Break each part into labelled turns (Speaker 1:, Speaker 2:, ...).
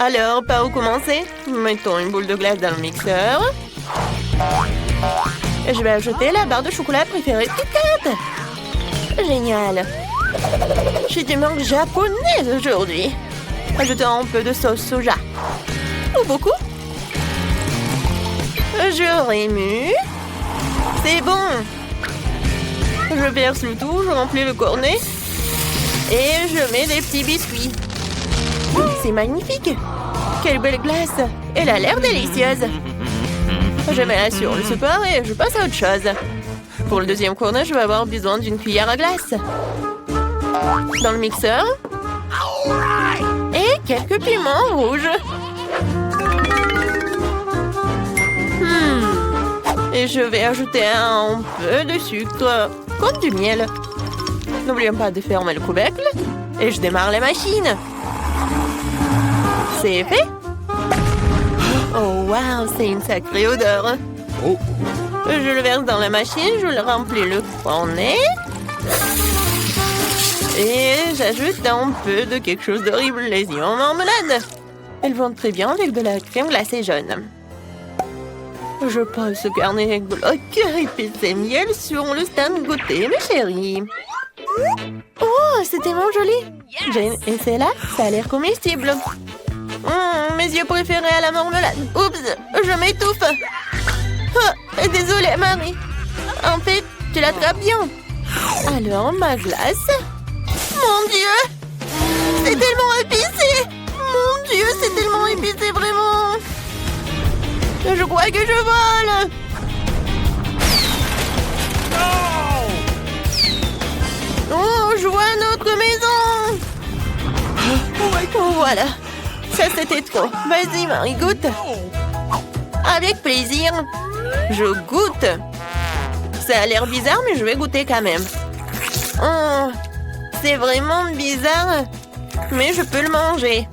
Speaker 1: Alors, par où commencer? Mettons une boule de glace dans le mixeur. Et je vais ajouter la barre de chocolat préférée de Kit Kat. Génial. J'ai du manque japonaise aujourd'hui. Ajoutons un peu de sauce soja. Ou beaucoup. Je remue. C'est bon. Je verse le tout, je remplis le cornet. Et je mets des petits biscuits. C'est magnifique. Quelle belle glace. Elle a l'air délicieuse. Je mets la sur le support et je passe à autre chose. Pour le deuxième cornet, je vais avoir besoin d'une cuillère à glace. Dans le mixeur. Et quelques piments rouges. Et je vais ajouter un peu de sucre, comme du miel. N'oublions pas de fermer le couvercle. Et je démarre la machine. C'est fait. Oh, wow, c'est une sacrée odeur.
Speaker 2: Oh.
Speaker 1: Je le verse dans la machine, je le remplis le cornet. Et j'ajoute un peu de quelque chose d'horrible, les yeux en marmelade. Elles vont très bien avec de la crème glacée jaune. Je pose ce carnet bloc épicé miel sur le stand goûter, mes chéris. Oh, c'est tellement joli. Jane, et c'est là, ça a l'air comestible. Mes yeux préférés à la marmelade. Oups, je m'étouffe. Oh, désolée, Marie. En fait, tu l'attrapes bien. Alors, ma glace. Mon Dieu, c'est tellement épicé. Mon Dieu, c'est tellement épicé, vraiment. Je crois que je vole. Oh, je vois notre maison. Oh, voilà. Ça, c'était trop. Vas-y, Marie, goûte. Avec plaisir. Je goûte. Ça a l'air bizarre, mais je vais goûter quand même. Oh, c'est vraiment bizarre, mais je peux le manger.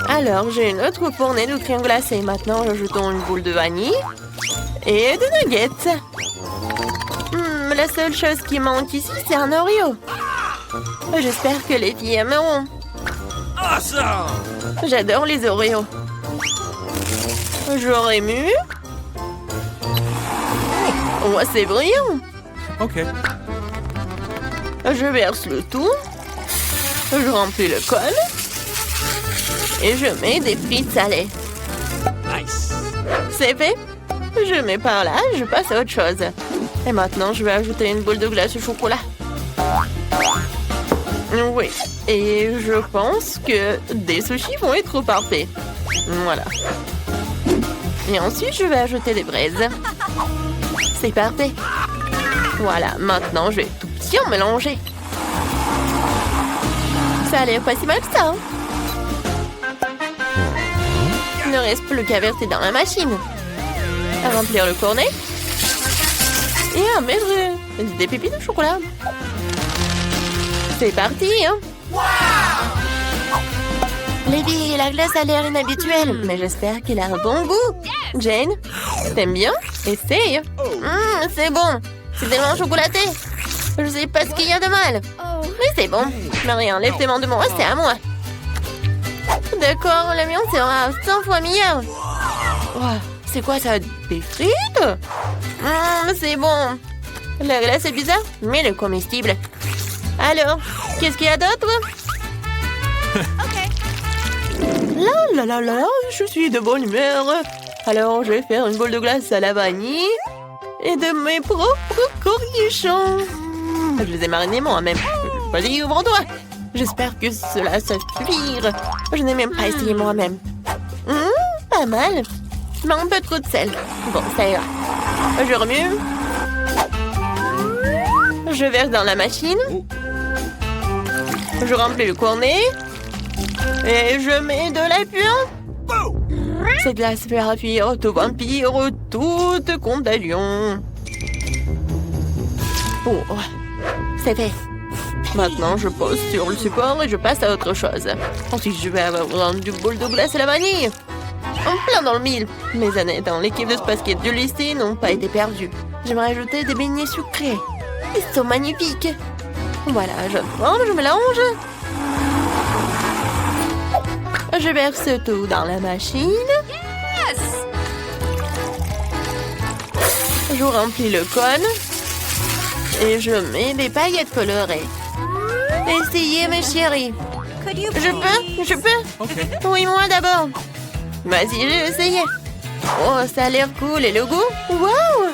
Speaker 1: Alors, j'ai une autre fournée de crème glacée. Maintenant, ajoutons une boule de vanille et de nuggets. La seule chose qui manque ici, c'est un Oreo. J'espère que les filles aimeront. J'adore les Oreos. Je remue. Oh, c'est brillant.
Speaker 2: Ok.
Speaker 1: Je verse le tout. Je remplis le col. Et je mets des frites salées.
Speaker 2: Nice.
Speaker 1: C'est fait. Je mets par là, je passe à autre chose. Et maintenant, je vais ajouter une boule de glace au chocolat. Oui. Et je pense que des sushis vont être parfaits. Voilà. Et ensuite, je vais ajouter des braises. C'est parfait. Voilà. Maintenant, je vais tout bien mélanger. Ça a l'air pas si mal que ça. Il ne reste plus qu'à verser dans la machine. À remplir le cornet. Et à mettre des pépites de chocolat. C'est parti, hein? Les filles, la glace a l'air inhabituelle, mais j'espère qu'elle a un bon goût. Jane, t'aimes bien? Essaye. C'est bon. C'est tellement chocolaté. Je sais pas ce qu'il y a de mal. Mais c'est bon. Marie, enlève tes mains de moi, c'est à moi. D'accord, la mienne sera 100 fois meilleure. Wow, c'est quoi ça? Des frites? C'est bon. La glace est bizarre, mais elle est comestible. Alors, qu'est-ce qu'il y a d'autre? Là, je suis de bonne humeur. Alors, je vais faire une boule de glace à la vanille et de mes propres cornichons. Je les ai marinés moi-même. Vas-y, ouvre-toi. J'espère que cela suffira. Je n'ai même pas essayé moi-même. Pas mal. Mais un peu trop de sel. Bon, ça ira. Je remue. Je verse dans la machine. Je remplis le cornet. Et je mets de la puant. Cette glace fera fuir tout vampire, toute contagion. Oh, c'est fait. Maintenant, je pose sur le support et je passe à autre chose. Ensuite, je vais avoir du bol de glace à la vanille. En plein dans le mille. Mes années dans l'équipe de basket du lycée n'ont pas été perdues. J'aimerais ajouter des beignets sucrés. Ils sont magnifiques. Voilà, je forme, je mélange. Je verse tout dans la machine. Je remplis le cône. Et je mets des paillettes colorées. Essayez, mes chéris. Je peux? Oui, moi d'abord. Vas-y, je vais essayer. Oh, ça a l'air cool. Et le goût? Waouh!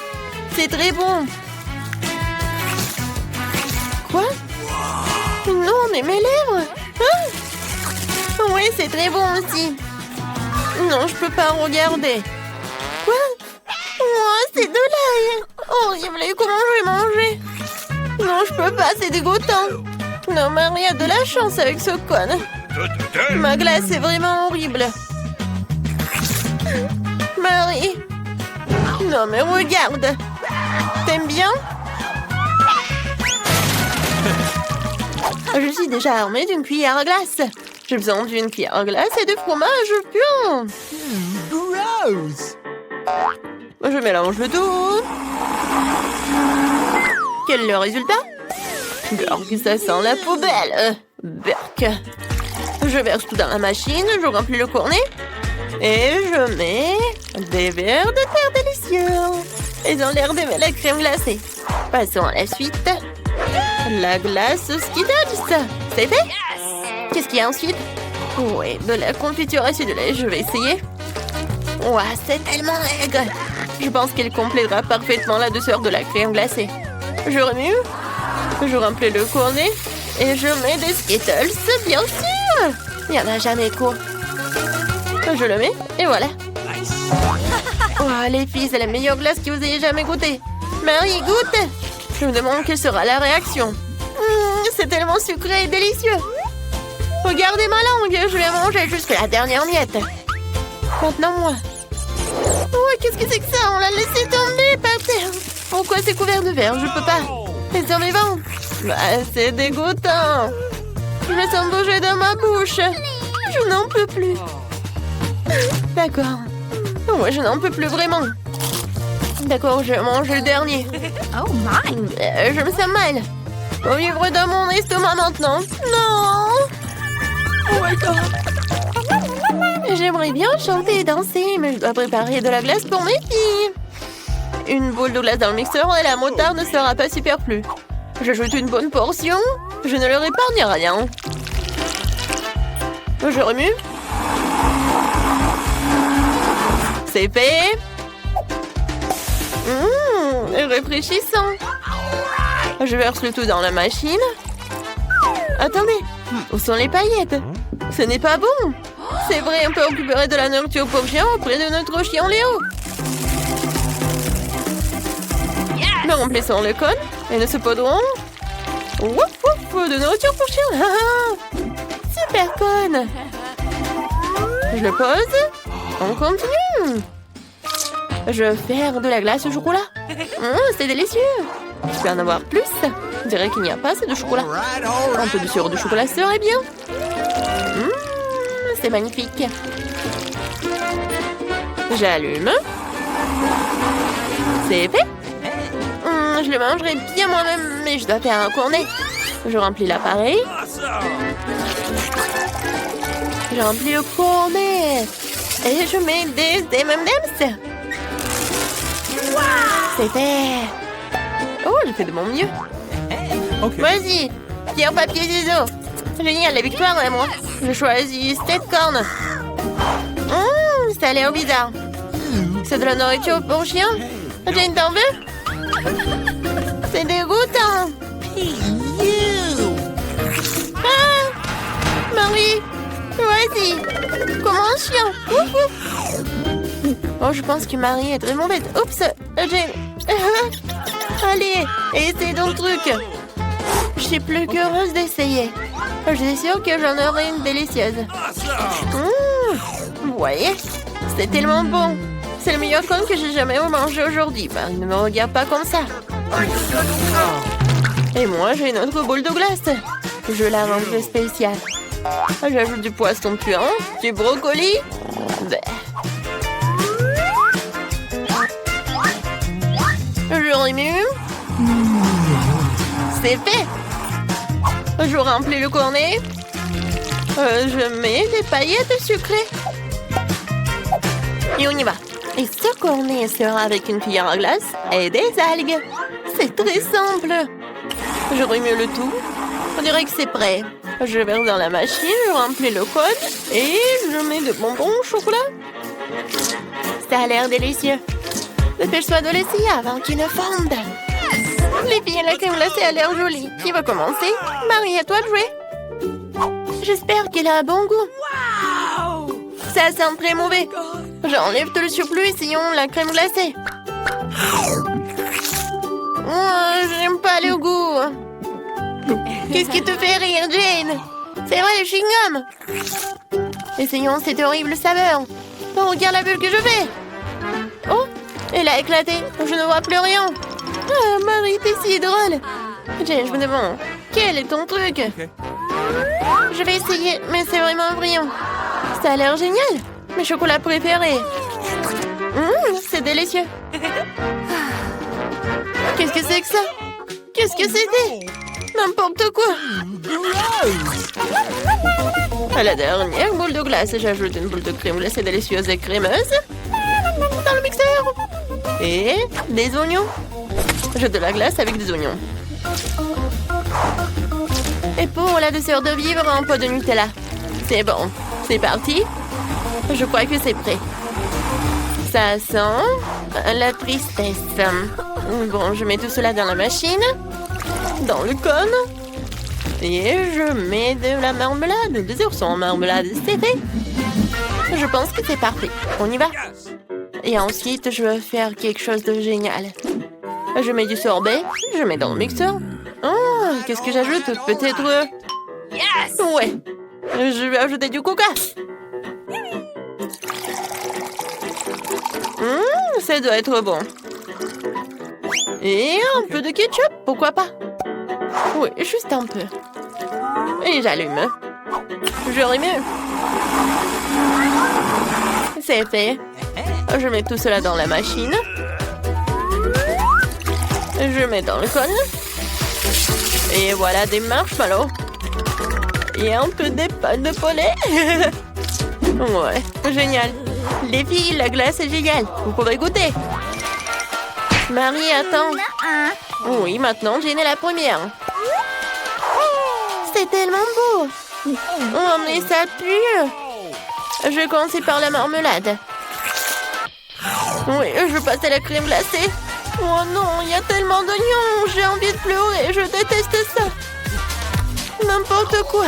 Speaker 1: C'est très bon. Quoi? Non, mais mes lèvres! Ah! Oui, c'est très bon aussi. Non, je peux pas regarder. Quoi? Oh, c'est de l'ail. Horrible, comment je vais manger? Non, je peux pas, c'est dégoûtant. Non, Marie a de la chance avec ce cône. Ma glace est vraiment horrible. Marie. Non, mais regarde. T'aimes bien? Je suis déjà armée d'une cuillère à glace. J'ai besoin d'une cuillère à glace et de fromage pur.
Speaker 2: Gross!
Speaker 1: Je mélange le tout. Quel est le résultat? Burk, ça sent la poubelle. Burk. Je verse tout dans la machine, je remplis le cornet. Et je mets des verres de terre délicieux. Ils ont l'air d'aimer la crème glacée. Passons à la suite. La glace Skittles. C'est fait? Qu'est-ce qu'il y a ensuite? Oui, de la confiture acidulée. Je vais essayer. Ouah, c'est tellement aigre. Je pense qu'elle complétera parfaitement la douceur de la crème glacée. Je remue. Je remplis le cornet. Et je mets des Skittles, bien sûr. Il n'y en a jamais trop. Je le mets, et voilà. Oh, les filles, c'est la meilleure glace que vous ayez jamais goûtée. Marie, goûte. Je me demande quelle sera la réaction. C'est tellement sucré et délicieux. Regardez ma langue, je vais manger jusqu'à la dernière miette. Maintenant, moi. Oh, qu'est-ce que c'est que ça? On l'a laissé tomber par terre. Pourquoi c'est couvert de verre? Je peux pas. Les survivants. Bah, c'est dégoûtant. Je me sens bouger dans ma bouche. Je n'en peux plus. D'accord. Ouais, je n'en peux plus vraiment. D'accord, je mange le dernier.
Speaker 3: Oh my!
Speaker 1: Je me sens mal. Au vivre dans mon estomac maintenant. Non! Oh my God! J'aimerais bien chanter et danser, mais je dois préparer de la glace pour mes filles. Une boule de glace dans le mixeur et la moutarde ne sera pas superflue. J'ajoute une bonne portion. Je ne leur épargne rien. Je remue. C'est fait. Réfléchissant. Je verse le tout dans la machine. Attendez, où sont les paillettes? Ce n'est pas bon. C'est vrai, on peut récupérer de la nourriture pour chien auprès de notre chien Léo. Nous remplissons le cône et nous saupoudrons. Wouf wouf, de nourriture pour chien. Super cône. Je le pose. On continue. Je vais faire de la glace au chocolat. C'est délicieux. Je peux en avoir plus. Je dirais qu'il n'y a pas assez de chocolat. Un peu de sirop de chocolat serait bien. C'est magnifique. J'allume. C'est fait. Je le mangerai bien moi-même, mais je dois faire un cornet. Je remplis l'appareil. Je remplis le cornet. Et je mets des M&M's. C'est fait. Oh, j'ai fait de mon mieux.
Speaker 2: Okay.
Speaker 1: Vas-y, pierre, papier, ciseaux. Génial, la victoire est moi. Je choisis cette corne. Ça a l'air bizarre. C'est de la nourriture pour chien. Jane, t'en veux? C'est dégoûtant. Ah, Marie, vas-y. Comme un chien. Ouf, ouf. Oh, je pense que Marie est vraiment bête. Oups, Jane. Allez, essaye ton truc. Je suis plus qu'heureuse d'essayer. Je suis sûre que j'en aurai une délicieuse. Vous voyez, c'est tellement bon. C'est le meilleur cône que j'ai jamais mangé aujourd'hui. Marie ne me regarde pas comme ça. Et moi, j'ai une autre boule de glace. Je la range spéciale. J'ajoute du poisson puant, du brocoli. Je remue. C'est fait. Je remplis le cornet. Je mets des paillettes sucrées. Et on y va. Et ce cornet sera avec une cuillère à glace et des algues. C'est très simple. Je remue le tout. On dirait que c'est prêt. Je verse dans la machine, je remplis le code et je mets de bonbons au chocolat. Ça a l'air délicieux. Dépêche-toi de l'essayer avant qu'il ne fonde. Les filles, la crème glacée a l'air jolie. Qui va commencer? Marie, à toi de jouer. J'espère qu'elle a un bon goût. Ça sent très mauvais. J'enlève tout le surplus, essayons la crème glacée. Oh, j'aime pas le goût. Qu'est-ce qui te fait rire, Jane? C'est vrai, le chewing-gum. Essayons cette horrible saveur. Oh, regarde la bulle que je fais. Oh, elle a éclaté. Je ne vois plus rien. Ah, Marie, t'es si drôle. Jane, je me demande, quel est ton truc? Je vais essayer, mais c'est vraiment brillant. Ça a l'air génial. Mes chocolats préférés. C'est délicieux. Qu'est-ce que c'est que ça? Qu'est-ce que c'était? N'importe quoi. À la dernière boule de glace, j'ajoute une boule de crème glacée délicieuse et crémeuse dans le mixeur. Et des oignons. Je de la glace avec des oignons. Et pour la douceur de vivre, un pot de Nutella. C'est bon. C'est parti. Je crois que c'est prêt. Ça sent la tristesse. Bon, je mets tout cela dans la machine. Dans le cône. Et je mets de la marmelade. Des oursons en marmelade, c'est fait. Je pense que c'est parfait. On y va. Et ensuite, je vais faire quelque chose de génial. Je mets du sorbet. Je mets dans le mixeur. Oh, qu'est-ce que j'ajoute? Peut-être... Ouais. Je vais ajouter du coca. Ça doit être bon. Et un peu de ketchup, pourquoi pas? Oui, juste un peu. Et j'allume. Je remue. C'est fait. Je mets tout cela dans la machine. Je mets dans le cône. Et voilà des marshmallows. Et un peu des pâtes de poulet. Ouais, génial. Les filles, la glace est géniale. Vous pouvez goûter. Marie, attends. Oui, maintenant, Jane est la première. C'est tellement beau. Oh, mais ça pue. Je vais commencer par la marmelade. Oui, je passe à la crème glacée. Oh non, il y a tellement d'oignons. J'ai envie de pleurer. Je déteste ça. N'importe quoi.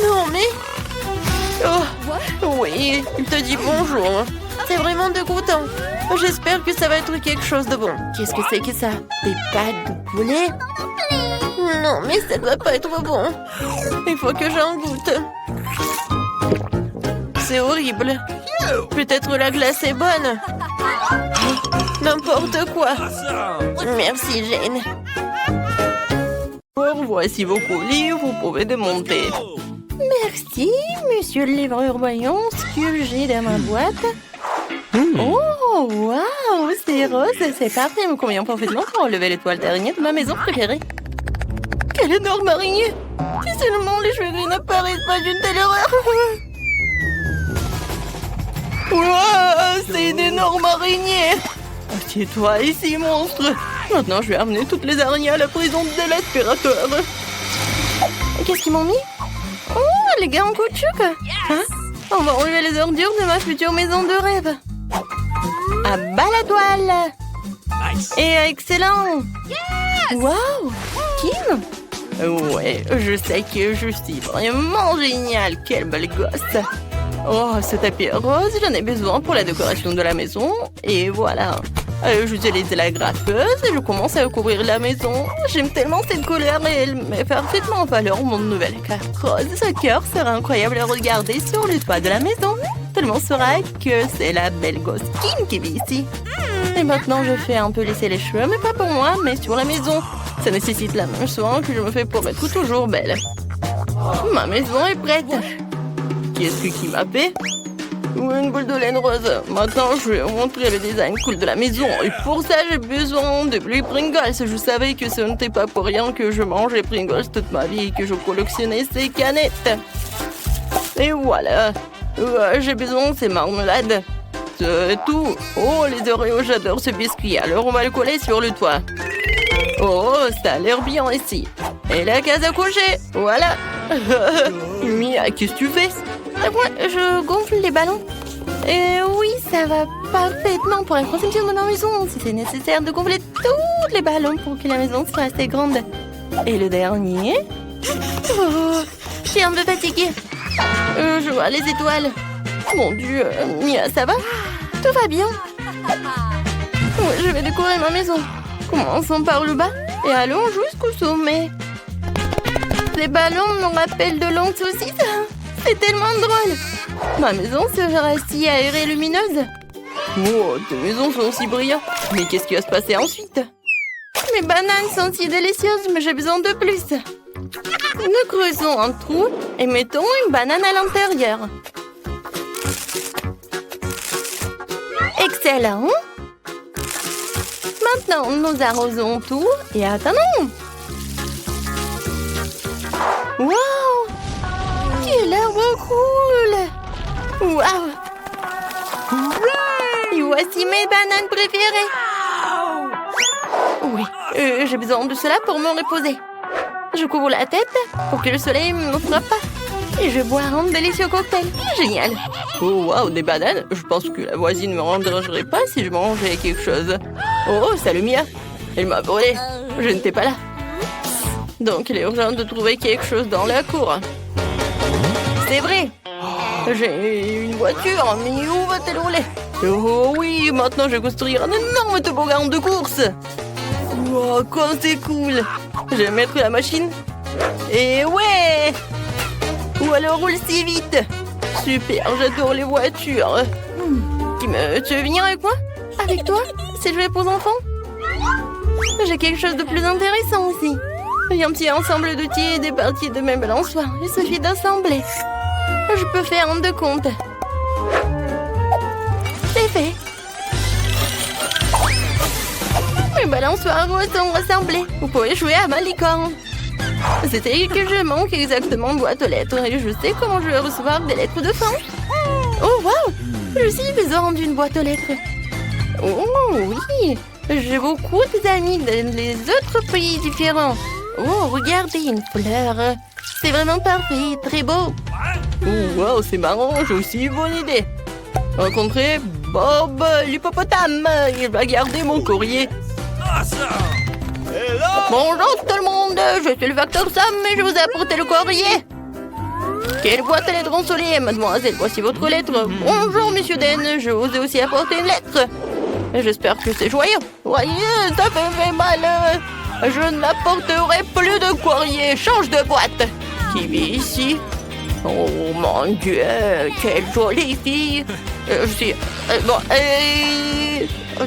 Speaker 1: Non, mais... Oh, oui, il te dit bonjour. C'est vraiment dégoûtant. J'espère que ça va être quelque chose de bon. Qu'est-ce que c'est que ça? Des pâtes de poulet? Non, mais ça doit pas être bon. Il faut que j'en goûte. C'est horrible. Peut-être la glace est bonne. N'importe quoi. Merci, Jane. Voici vos colis, vous pouvez démonter. Merci, monsieur le livreur. Voyons ce que j'ai dans ma boîte. Oh, waouh, c'est rose, c'est parfait, me convient parfaitement pour enlever l'étoile d'araignée de ma maison préférée. Quelle énorme araignée! Si seulement les cheveux gris n'apparaissent pas d'une telle horreur. Waouh, c'est une énorme araignée! Assieds-toi ici, monstre! Maintenant, je vais amener toutes les araignées à la prison de l'aspirateur. Qu'est-ce qu'ils m'ont mis? Oh, les gars en caoutchouc! Hein? On va enlever les ordures de ma future maison de rêve. À bas la toile!
Speaker 2: Nice.
Speaker 1: Et excellent! Waouh! Kim? Ouais, je sais que je suis vraiment géniale. Quelle belle gosse! Oh, ce tapis rose, j'en ai besoin pour la décoration de la maison. Et voilà. J'utilise la graffeuse et je commence à couvrir la maison. J'aime tellement cette couleur et elle met parfaitement en valeur mon nouvel cœur rose. Ce cœur sera incroyable à regarder sur le toit de la maison. Tout le monde saura que c'est la belle gosse Kim qui vit ici. Et maintenant, je fais un peu lisser les cheveux, mais pas pour moi, mais sur la maison. Ça nécessite la même soin que je me fais pour être toujours belle. Ma maison est prête. Qu'est-ce qui m'a fait? Une boule de laine rose. Maintenant, je vais vous montrer le design cool de la maison. Et pour ça, j'ai besoin de blé Pringles. Je savais que ce n'était pas pour rien que je mangeais Pringles toute ma vie et que je collectionnais ces canettes. Et voilà. J'ai besoin de ces marmelades. C'est tout. Oh, les Oreos, j'adore ce biscuit. Alors, on va le coller sur le toit. Oh, ça a l'air bien ici. Et la case à coucher. Voilà. Mia, qu'est-ce que tu fais?
Speaker 3: Moi, je gonfle les ballons. Et oui, ça va parfaitement pour la construction de ma maison. C'est nécessaire de gonfler tous les ballons pour que la maison soit assez grande. Et le dernier? Oh, je suis un peu fatiguée. Je vois les étoiles. Mon Dieu, Mia, ça va? Tout va bien. Je vais décorer ma maison. Commençons par le bas et allons jusqu'au sommet. Les ballons me rappellent de longues saucisses. C'est tellement drôle. Ma maison sera si aérée et lumineuse.
Speaker 1: Oh, tes maisons sont si brillantes. Mais qu'est-ce qui va se passer ensuite?
Speaker 3: Mes bananes sont si délicieuses, mais j'ai besoin de plus. Nous creusons un trou et mettons une banane à l'intérieur. Excellent. Maintenant, nous arrosons tout et attendons. Wow! Quel arbre cool! Wow! Et voici mes bananes préférées. Oui, j'ai besoin de cela pour me reposer. Je couvre la tête pour que le soleil ne me frappe pas. Et je bois un délicieux cocktail. Génial.
Speaker 1: Oh, waouh, des bananes. Je pense que la voisine me renverrait pas si je mangeais quelque chose. Oh, salut Mia. Elle m'a volé. Je n'étais pas là. Donc, il est urgent de trouver quelque chose dans la cour. C'est vrai. J'ai une voiture, mais où va-t-elle rouler? Oh oui, maintenant je vais construire un énorme toboggan de course. Wow, comme c'est cool. Je vais mettre la machine. Et ouais! Ou alors roule si vite. Super, j'adore les voitures. Tu veux venir avec moi?
Speaker 3: Avec toi? C'est jouer pour enfants? J'ai quelque chose de plus intéressant aussi. J'ai un petit ensemble d'outils et des parties de mes balançoires. Il suffit d'assembler. Je peux faire un de compte. C'est fait. Mes balançoires sont rassemblés. Vous pouvez jouer à ma licorne. C'était que je manque exactement de boîte aux lettres et je sais comment je vais recevoir des lettres de fin. Oh, wow! Je suis besoin d'une boîte aux lettres. Oh, oui! J'ai beaucoup d'amis dans les autres pays différents. Oh, regardez, une fleur. C'est vraiment parfait, très beau.
Speaker 1: Oh, wow, c'est marrant, j'ai aussi une bonne idée. Rencontrer Bob l'hippopotame. Il va garder mon courrier.
Speaker 3: Bonjour tout le monde, je suis le facteur Sam et je vous ai apporté le courrier. Quelle boîte à lettres ensoleillée, mademoiselle, voici votre lettre. Bonjour, monsieur Den, je vous ai aussi apporté une lettre. J'espère que c'est joyeux. Voyez, ça me fait mal. Je n'apporterai plus de courrier, change de boîte.
Speaker 1: Qui vit ici? Oh mon Dieu, quelle jolie fille.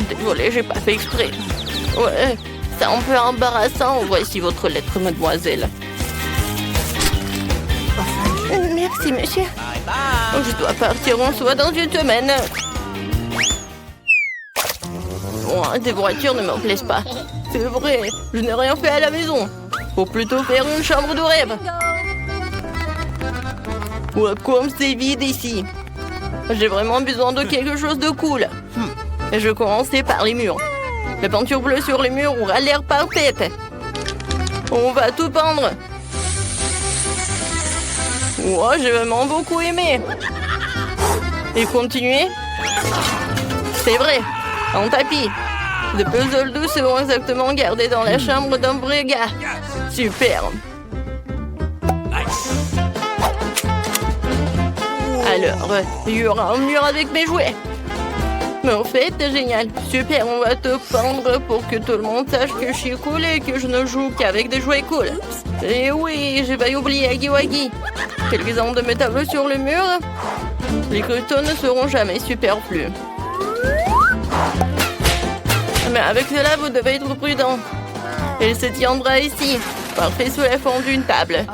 Speaker 1: Désolée, j'ai pas fait exprès. Ouais, c'est un peu embarrassant. Voici votre lettre, mademoiselle.
Speaker 3: Merci, monsieur.
Speaker 1: Je dois partir, on se voit dans une semaine. Bon, des voitures ne me plaisent pas. C'est vrai, je n'ai rien fait à la maison. Faut plutôt faire une chambre de rêve. Ouais, comme c'est vide ici. J'ai vraiment besoin de quelque chose de cool. Je vais commencer par les murs. La peinture bleue sur les murs aura l'air parfaite. On va tout peindre. Ouais, j'ai vraiment beaucoup aimé. Et continuer. C'est vrai, un tapis. Les puzzles doux seront exactement gardés dans la chambre d'un vrai gars. Super. Alors, il y aura un mur avec mes jouets. Mais en fait, c'est génial. Super, on va te peindre pour que tout le monde sache que je suis cool et que je ne joue qu'avec des jouets cool. Et oui, j'ai failli oublier Aggy Waggy. Quelques-uns de mes tableaux sur le mur. Les croutons ne seront jamais superflus. Mais avec cela, vous devez être prudent. Elle se tiendra ici, parfait sous la forme d'une table.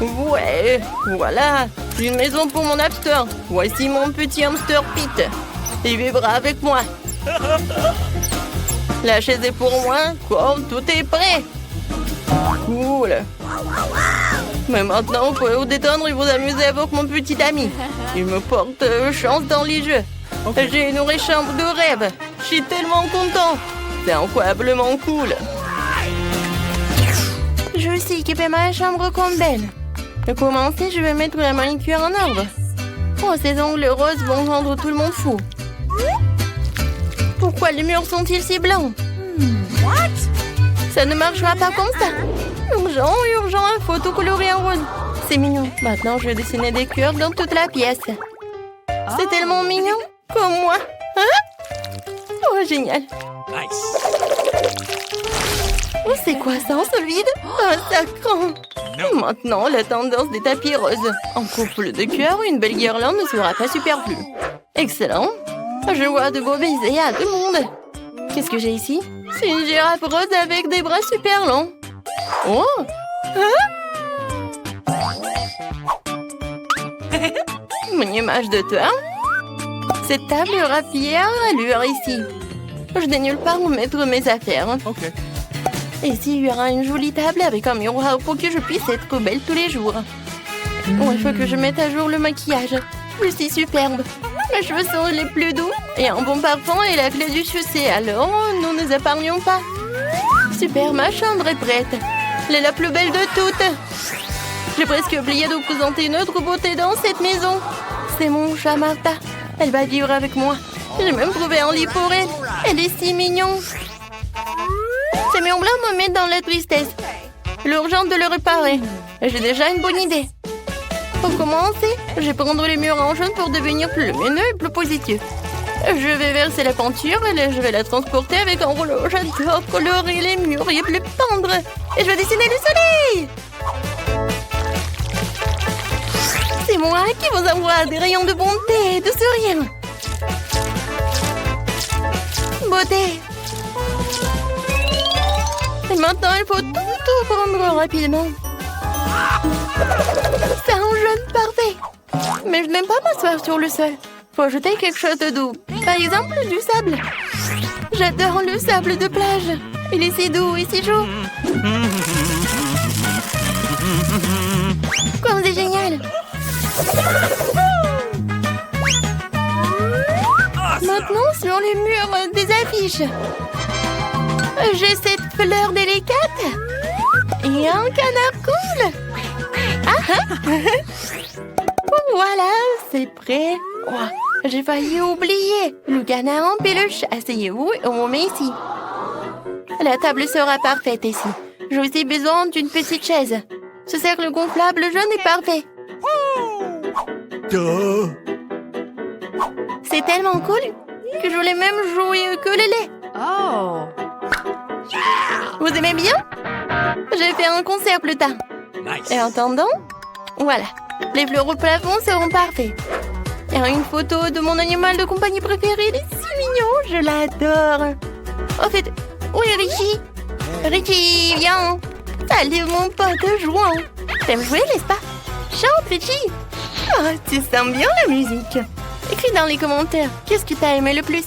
Speaker 1: Ouais, voilà, une maison pour mon hamster. Voici mon petit hamster Pete. Il vivra avec moi. La chaise est pour moi, comme tout est prêt. Cool.
Speaker 3: Mais maintenant, vous pouvez vous détendre et vous amuser avec mon petit ami. Il me porte chance dans les jeux. J'ai une vraie chambre de rêve. Je suis tellement content. C'est incroyablement cool. Je vais aussi équiper ma chambre comme belle. Pour commencer, je vais mettre la manicure en ordre. Oh, ces ongles roses vont rendre tout le monde fou. Pourquoi les murs sont-ils si blancs? Ça ne marchera pas comme ça. Urgent, urgent, il faut tout colorer en rose. C'est mignon. Maintenant, je vais dessiner des cœurs dans toute la pièce. C'est tellement mignon. Comme moi. Hein? Oh, génial.
Speaker 2: Nice.
Speaker 3: Oh, c'est quoi ça en solide? Un sacrant. Maintenant, la tendance des tapis roses. En couple de cœur, une belle guirlande ne sera pas superflue. Excellent. Je vois de beaux baisers à tout le monde. Qu'est-ce que j'ai ici? C'est une girafe rose avec des bras super longs. Oh! Hein? Une image de toi. Cette table aura fière allure ici. Je n'ai nulle part où mettre mes affaires.
Speaker 2: Okay.
Speaker 3: Ici, il y aura une jolie table avec un miroir pour que je puisse être belle tous les jours. Oh, il faut que je mette à jour le maquillage. Je suis superbe. Mes cheveux sont les plus doux et un bon parfum est la clé du succès. Alors, nous ne nous épargnons pas. Super, ma chambre est prête. Elle est la plus belle de toutes. J'ai presque oublié de vous présenter une autre beauté dans cette maison. C'est mon chat Martha. Elle va vivre avec moi. J'ai même trouvé un lit pour elle. Elle est si mignonne. Ces murs blancs me mettent dans la tristesse. L'urgence de le réparer. J'ai déjà une bonne idée. Pour commencer, je vais prendre les murs en jaune pour devenir plus lumineux et plus positif. Je vais verser la peinture et je vais la transporter avec un rouleau. J'adore colorer les murs et les peindre. Et je vais dessiner le soleil. C'est moi qui vous envoie des rayons de bonté et de sourire. Beauté. Et maintenant, il faut tout prendre rapidement. C'est un jaune parfait. Mais je n'aime pas m'asseoir sur le sol. Faut ajouter quelque chose de doux. Par exemple, du sable. J'adore le sable de plage. Il est si doux et si chaud. Comme c'est génial. Maintenant, sur les murs des affiches. J'ai cette fleur délicate. Et un canard cool. Voilà, c'est prêt. Oh, j'ai failli oublier. Le canard en peluche. Asseyez-vous et on met ici. La table sera parfaite ici. J'ai aussi besoin d'une petite chaise. Ce cercle gonflable jaune est parfait.
Speaker 2: Duh.
Speaker 3: C'est tellement cool que je voulais même jouer au ukulélé.
Speaker 1: Oh!
Speaker 3: Vous aimez bien? J'ai fait un concert plus tard.
Speaker 2: Nice.
Speaker 3: Et en attendant, voilà. Les fleurs au plafond seront parfaits. Il y a une photo de mon animal de compagnie préféré. Il est si mignon, je l'adore. En fait, où est Richie? Richie, viens. Salut mon pote jouant. T'aimes jouer, n'est-ce pas? Chante, Richie. Oh, tu sens bien la musique. Écris dans les commentaires, qu'est-ce que t'as aimé le plus?